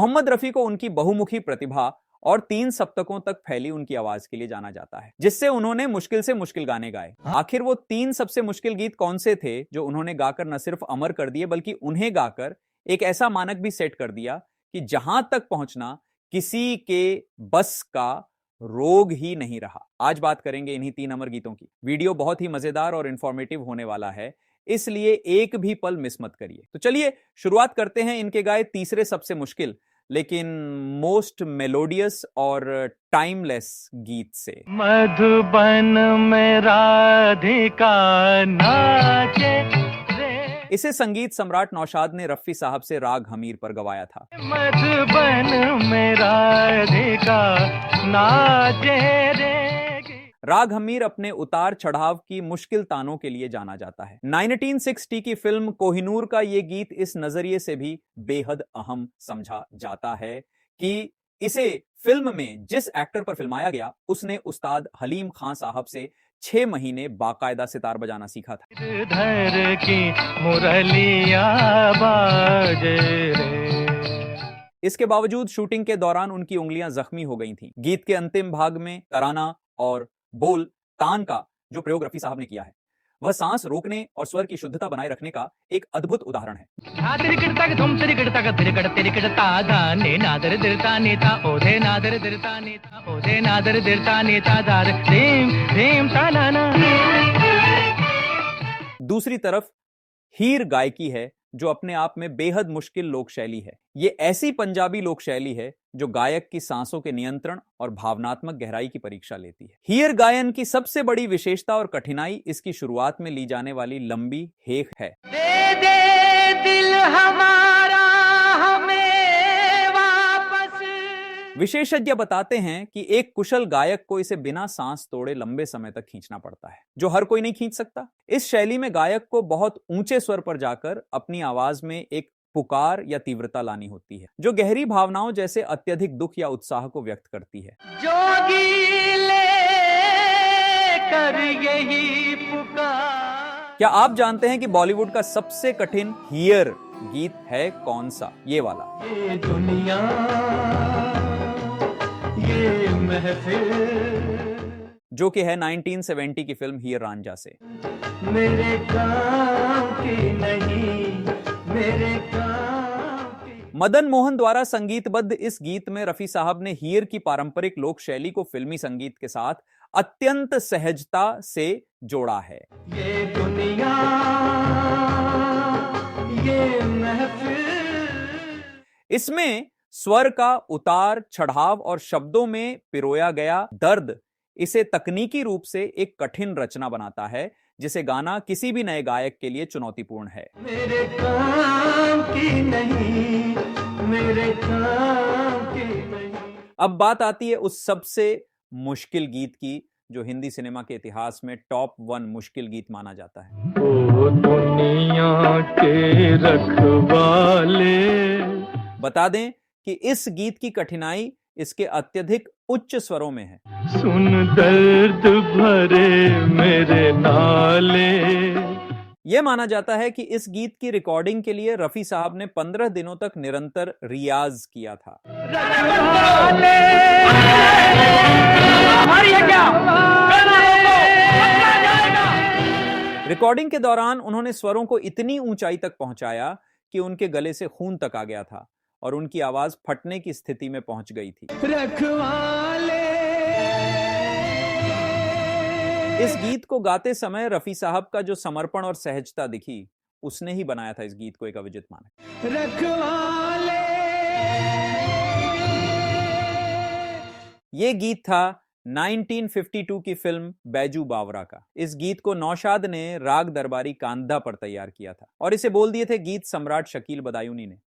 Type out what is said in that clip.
मोहम्मद रफी को उनकी बहुमुखी प्रतिभा और 3 सप्तकों तक फैली उनकी आवाज के लिए जाना जाता है, जिससे उन्होंने मुश्किल से मुश्किल गाने गाए। आखिर वो 3 सबसे मुश्किल गीत कौन से थे जो उन्होंने गाकर न सिर्फ अमर कर दिए बल्कि उन्हें गाकर एक ऐसा मानक भी सेट कर दिया कि जहां तक पहुंचना किसी के बस का रोग ही नहीं रहा। आज बात करेंगे इन्हीं 3 अमर गीतों की। वीडियो बहुत ही मजेदार और इंफॉर्मेटिव होने वाला है, इसलिए एक भी पल मिस मत करिए। तो चलिए शुरुआत करते हैं इनके गाए तीसरे सबसे मुश्किल लेकिन मोस्ट मेलोडियस और टाइमलेस गीत से। मधुबन में राधिका नाचे रे। इसे संगीत सम्राट नौशाद ने रफी साहब से राग हमीर पर गवाया था। मधुबन में राधिका नाचे रे। राग हमीर अपने उतार चढ़ाव की मुश्किल तानों के लिए जाना जाता है। 1960 की फिल्म कोहिनूर का यह गीत इस नजरिए से भी बेहद अहम समझा जाता है कि इसे फिल्म में जिस एक्टर पर फिल्माया गया उसने उस्ताद हलीम खान साहब से 6 महीने बाकायदा सितार बजाना सीखा था। धर की मुरलिया बाजे रे। इसके बावजूद शूटिंग के दौरान उनकी उंगलियां जख्मी हो गई थीं। गीत के अंतिम भाग में तराना और बोल तान का जो प्रयोग रफी साहब ने किया है वह सांस रोकने और स्वर की शुद्धता बनाए रखने का एक अद्भुत उदाहरण है। दूसरी तरफ हीर गायकी है जो अपने आप में बेहद मुश्किल लोक शैली है। यह ऐसी पंजाबी लोक शैली है जो गायक की सांसों के नियंत्रण और भावनात्मक गहराई की परीक्षा लेती है। हीर गायन की सबसे बड़ी विशेषता और कठिनाई इसकी शुरुआत में ली जाने वाली लंबी हेक है। दे दे दिल हमारा हमें वापस। विशेषज्ञ बताते हैं कि एक कुशल गायक को इसे बिना सांस तोड़े लंबे समय तक खींचना पड़ता है, जो हर कोई नहीं खींच सकता। इस शैली में गायक को बहुत ऊंचे स्वर पर जाकर अपनी आवाज में एक पुकार या तीव्रता लानी होती है जो गहरी भावनाओं जैसे अत्यधिक दुख या उत्साह को व्यक्त करती है। जोगी ले कर यही पुकार। क्या आप जानते हैं कि बॉलीवुड का सबसे कठिन हीयर गीत है कौन सा? ये वाला। ये दुनिया ये महफिल, जो कि है 1970 की फिल्म हीर रांझा से। मेरे काम की नहीं, मेरे काम की। मदन मोहन द्वारा संगीतबद्ध इस गीत में रफी साहब ने हीर की पारंपरिक लोक शैली को फिल्मी संगीत के साथ अत्यंत सहजता से जोड़ा है। ये दुनिया ये महफिल। इसमें स्वर का उतार चढ़ाव और शब्दों में पिरोया गया दर्द इसे तकनीकी रूप से एक कठिन रचना बनाता है जिसे गाना किसी भी नए गायक के लिए चुनौतीपूर्ण है। मेरे काम की नहीं, मेरे काम की नहीं। अब बात आती है उस सबसे मुश्किल गीत की जो हिंदी सिनेमा के इतिहास में टॉप 1 मुश्किल गीत माना जाता है। ओ दुनिया के रखवाले। बता दें कि इस गीत की कठिनाई इसके अत्यधिक उच्च स्वरों में है। सुन दर्द भरे मेरे नाले। यह माना जाता है कि इस गीत की रिकॉर्डिंग के लिए रफी साहब ने 15 दिनों तक निरंतर रियाज किया था। रिकॉर्डिंग के दौरान उन्होंने स्वरों को इतनी ऊंचाई तक पहुंचाया कि उनके गले से खून तक आ गया था और उनकी आवाज फटने की स्थिति में पहुंच गई थी। रखवाले। इस गीत को गाते समय रफी साहब का जो समर्पण और सहजता दिखी उसने ही बनाया था इस गीत को एक अविजित मानक। रखवाले। यह गीत था 1952 की फिल्म बैजू बावरा का। इस गीत को नौशाद ने राग दरबारी कांधा पर तैयार किया था और इसे बोल दिए थे गीत सम्राट शकील बदायूनी ने।